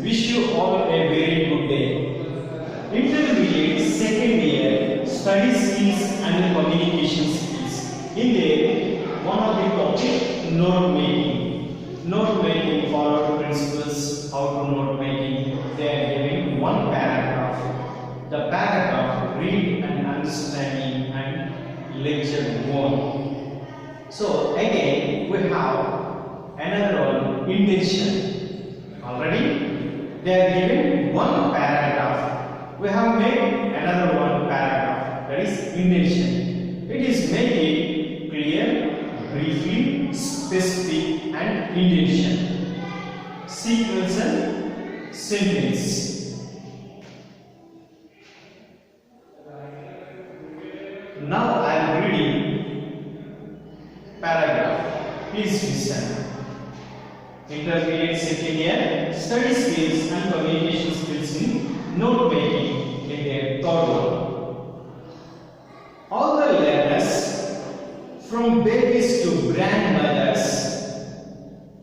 wish you all a very good day. Intermediate second year study skills and communication skills. In there, one of the topic note making. Note making follow principles. How to note making? They are giving one paragraph. The paragraph read and understanding and lecture 1. So again we have another one, intention. Already they are given one paragraph. We have made another one paragraph, that is intention. It is make it clear, briefly, specific and intention. Sequence and sentence. Now I am reading paragraph. Please listen. Intermediate second year study skills and communication skills in note making in their third one. All the learners from babies to grandmothers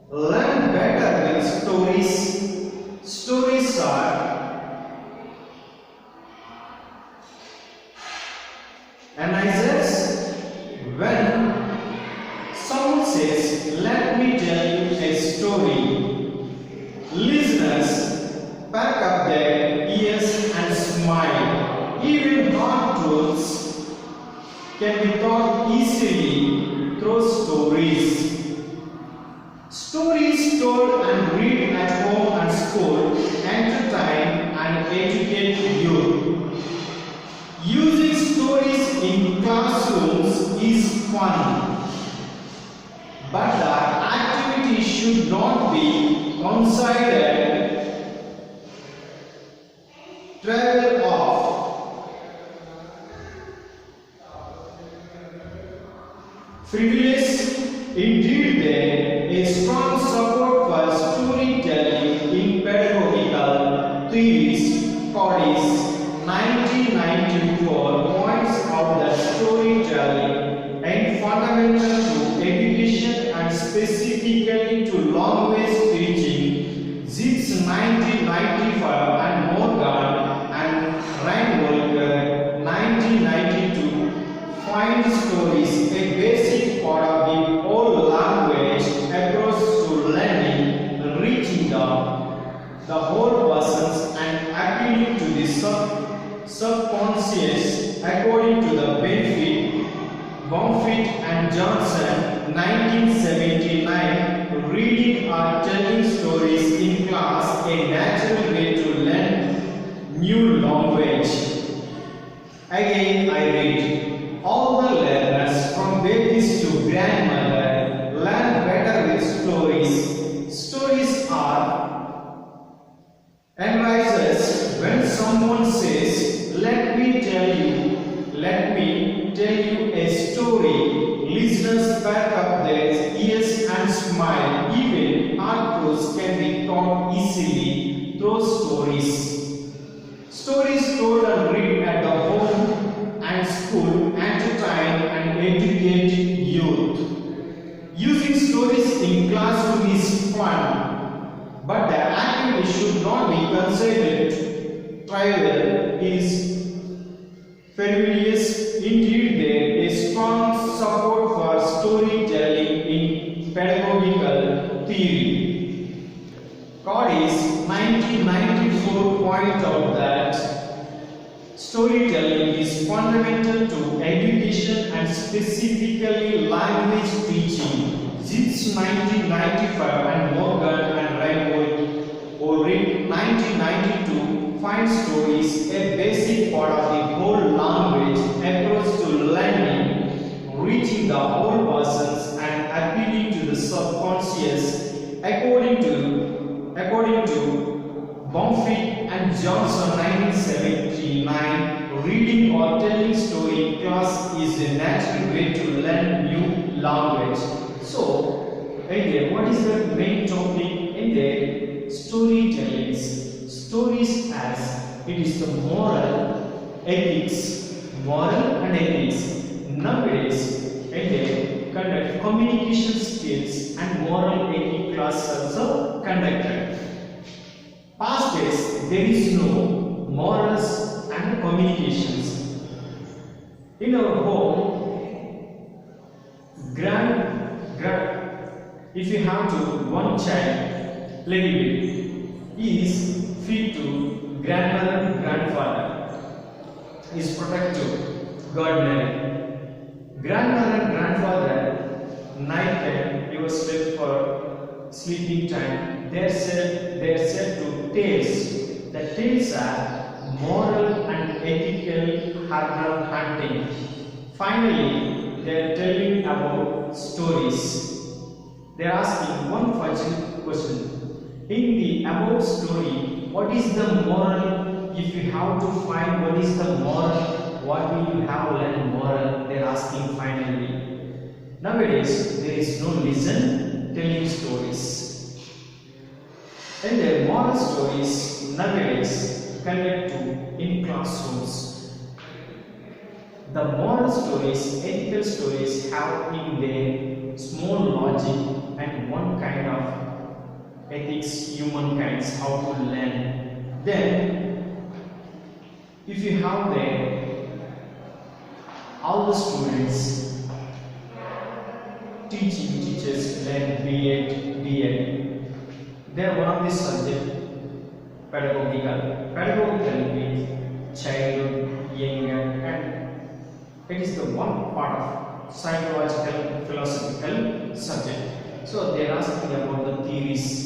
learn better with stories. Stories are analyzers. When someone says, "Let me tell you a story," listeners perk up their ears and smile. Even hard truths can be taught easily through stories. Stories told and read at home and school entertain and educate youth. Using stories in classrooms is fun, but the activity should not be considered travel off, frivolous. Indeed, there is strong support for storytelling in pedagogical theories. Codis 1994 points out that storytelling is fundamental to education and specifically to language teaching. Zipf's 1995 and Morgan and Reinhold 1992 find stories a basic part of the whole language approach to learning, reaching the whole persons and appealing to the subconscious according to the Buffett and Johnson 1979. Reading or telling stories in class a natural way to learn new language. Again I read. All the learners from babies to grandmother learn better with stories. Stories are enrichers. When someone says, "Let me tell you a story," listeners perk up their ears and smile. Even hard truths can be taught easily through stories. Stories told and read at the home and school entertain and educate youth. Using stories in classroom is fun, but the activity should not be considered trivial, is frivolous. Indeed, there is strong support for storytelling in pedagogical theory. Codis 1994 point out that storytelling is fundamental to education and specifically language teaching. Zipf's 1995 and Morgan and Reinhold 1992 find stories a basic part of the whole language approach to learning, reaching the whole persons and appealing to the subconscious according to Buffett and Johnson 1979. Reading or telling story in class is a natural way to learn new language. So, again, what is the main topic in the storytelling? Stories as it is the moral and ethics. Nowadays, again, conduct communication skills and moral ethics class also conducted. Past there is no morals and communications. In our home, if you have to one child, little bit, is feed to grandmother and grandfather, is protective, gardener. Grandmother and grandfather, night time, you sleep for sleeping time. They are said to tales. The tales are moral and ethical herbal hunting. Finally, they are telling about stories. They are asking one question. In the above story, what is the moral? If you have to find what is the moral, what will you have learned moral? They are asking finally. Nowadays, there is no listen telling stories. And the moral stories nowadays connect to in classrooms. The moral stories, ethical stories have in their small logic and one kind of ethics, humankinds, how to learn. Then, if you have there all the students, teachers learn B.Ed, D.Ed. They are one of the subject pedagogical. Pedagogical means childhood, younger, and it is the one part of psychological, philosophical subject. So they are asking about the theories.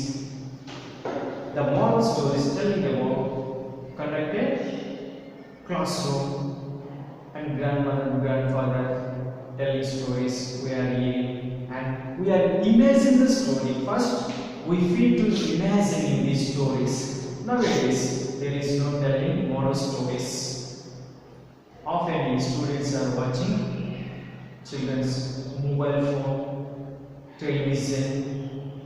The moral stories telling about conducted classroom and grandmother and grandfather telling stories. We are hearing and we are imagining the story. First, we feel to imagine in these stories. Nowadays, there is no telling moral stories. Often, students are watching children's mobile phone, television.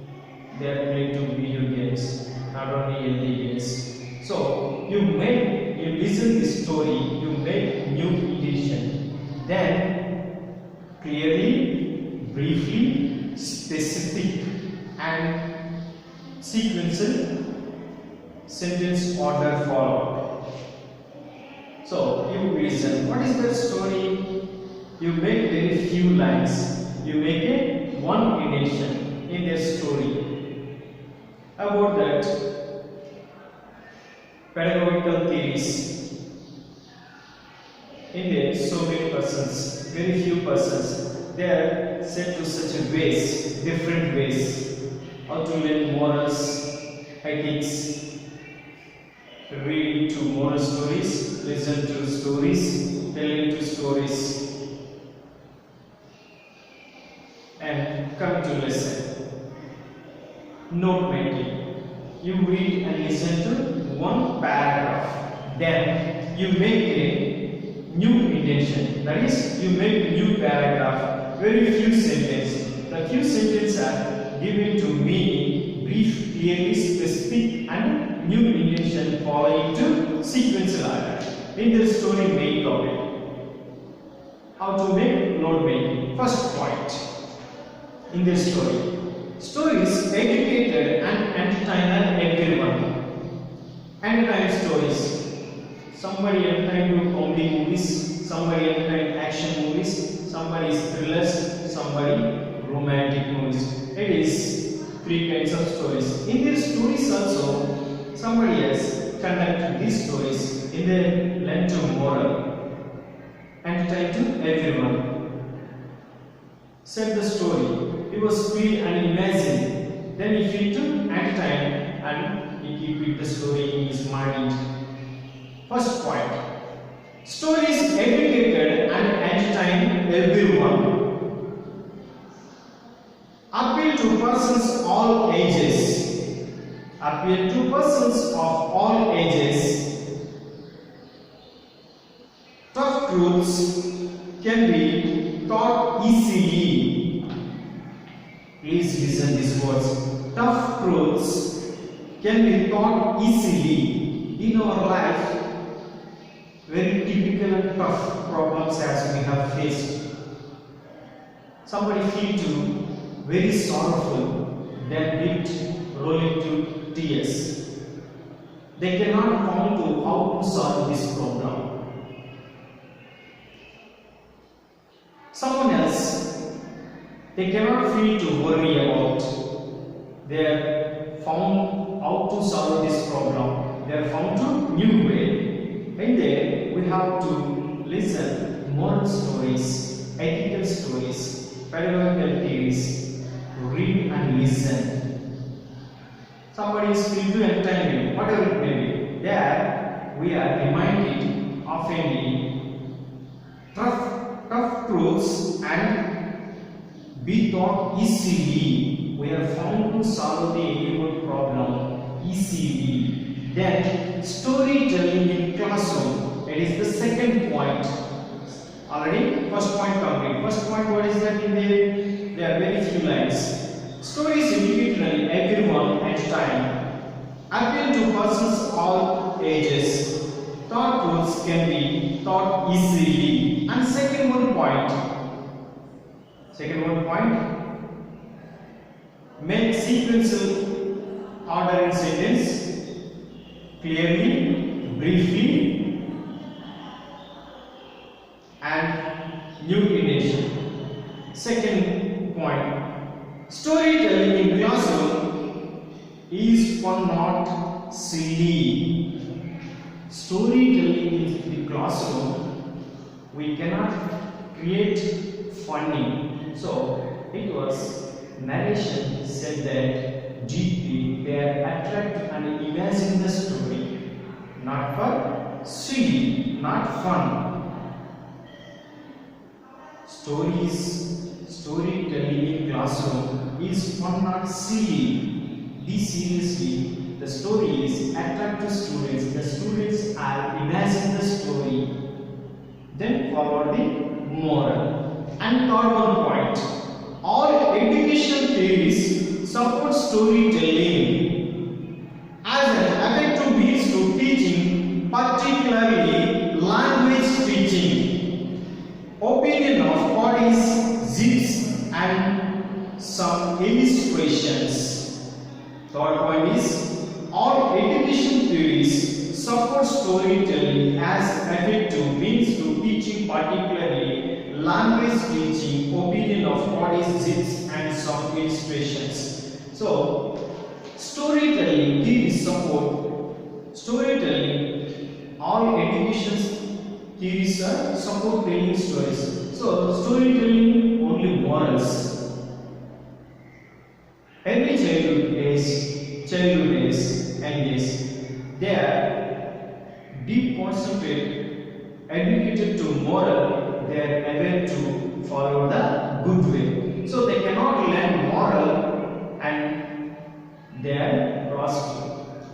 They are playing to video games, not only healthy games. So you listen the story, you make new edition. Then clearly, briefly, specific, and sequential sentence order followed. So you listen. What is that story? You make very few lines. You make a one edition in their story. About that, pedagogical theories. In there, so many persons, very few persons, they are set to such a ways, different ways. How to learn morals, ethics, read to moral stories, listen to stories, telling to stories, and come to lesson. Note making. You read and listen to one paragraph, then you make a new intention. That is, you make a new paragraph, very few sentences. The few sentences are given to meaning, brief, clearly specific, and new intention following to sequential order. In the story main topic, how to make note making. First point in this story. Story is educated and entertain everyone. Entertain stories. Somebody entertain to comedy movies, somebody entertain action movies, somebody is thrillers, somebody romantic movies. It is three kinds of stories. In these stories also, somebody else conduct these stories in the learn to moral, entertain to everyone. Set the story. He was feel and imagine. Then he feel to entertain and he keep the story in his mind. First point. Stories educated and entertain everyone. Appeal to persons all ages. Appeal to persons of all ages. Tough truths can be taught easily. Please listen these words. Tough truths can be taught easily. In our life, very typical and tough problems as we have faced. Somebody feel to very sorrowful, then it roll into tears. they cannot come to how to solve this problem. Someone else, they cannot feel to worry about. They are found how to solve this problem. They are found to new way. And there we have to listen moral stories, ethical stories, pedagogical theories, to read and listen. Somebody is free to entertain you, whatever it may be. There we are reminded oftenly tough truths and be taught easily. We are found to solve the given problem easily. Then storytelling in classroom. It is the second point. Already first point complete. First point, what is that in there? There are very few lines. Stories individually, everyone at time, appeal to persons all ages. Thought truths can be taught easily. And second one point, make sequential order in sentence clearly, briefly, and new intention. Second point, storytelling in classroom is for not silly. Storytelling in the classroom, we cannot create funny. So it was narration said that deeply they are attract and imagine the story, not for silly, not fun. Storytelling in classroom is fun, not silly. Be seriously. The story is attract to students. The students are imagine the story. Then follow the moral. And third one point, all educational theories support storytelling as an effective means to teaching, particularly language teaching. Opinion of bodies, zips, and some illustrations. Third point is, all education theories support storytelling as effective means to teaching, particularly language teaching, opinion of bodies, zips, and some illustrations. So, storytelling theories support storytelling. All education theories support telling stories. So, storytelling only morals. Every childhood days, and days, they are deep concentrate, educated to moral. They are aware to follow the good way. So they cannot learn moral and they are lost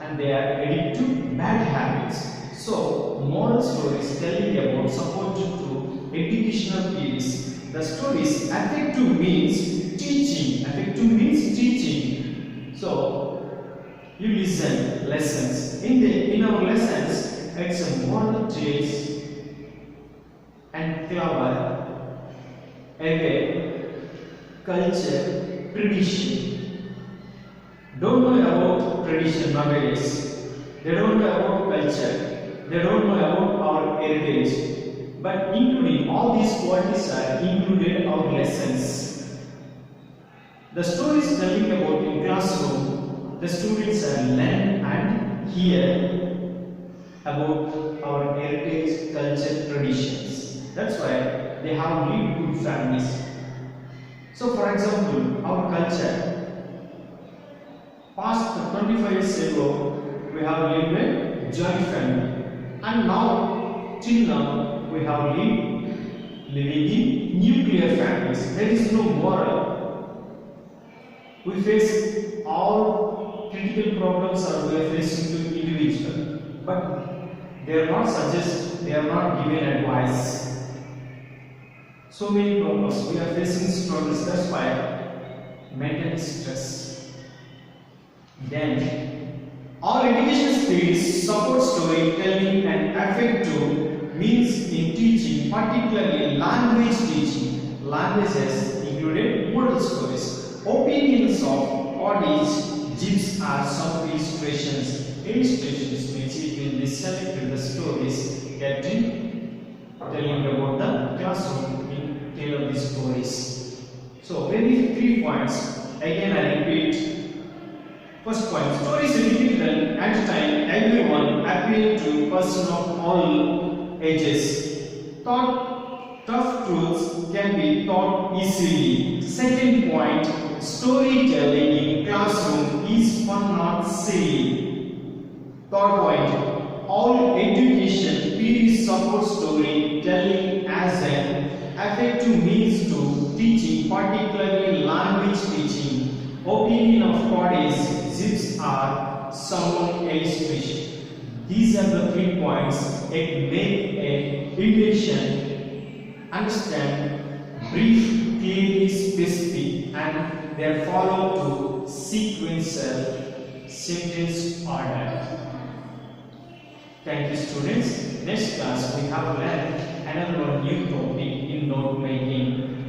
and they are addicted to bad habits. So moral stories telling about supported to educational theories. The stories effective means teaching. Effective means teaching. So you listen lessons. In our lessons, it's a moral tales and clever, aware, culture, tradition. Don't know about tradition nowadays. They don't know about culture. They don't know about our heritage. But including all these qualities are included our lessons. The stories telling about in classroom, the students are learn and hear about our heritage, culture, traditions. That's why they have lived good families. So for example, our culture, past 25 years ago, we have lived a joint family. And now, till now, we have living in nuclear families. There is no moral. We face all critical problems are we are facing to individual, but they are not suggest, they are not given advice. So many problems we are facing struggles. That's why mental stress. Then all education theories support storytelling and effective means in teaching, particularly language teaching. Languages included moral stories, opinions of bodies, GIFs are some illustrations. Illustrations means it will be selected the stories kept in telling about the classroom in tell of the stories. So very 3 points. Again I repeat. First point, stories repeated at a time, everyone appeal to person of all ages. Tough truths can be taught easily. Second point, storytelling in classroom is fun, not silly. Third point, all education peers support storytelling as an effective means to teaching, particularly language teaching. Opinion of bodies, zips are someone illustration. These are the 3 points that make a relation understand, brief, clearly specific, and they are followed to sequential sentence order. Thank you, students. Next class we have learned another new topic in note making.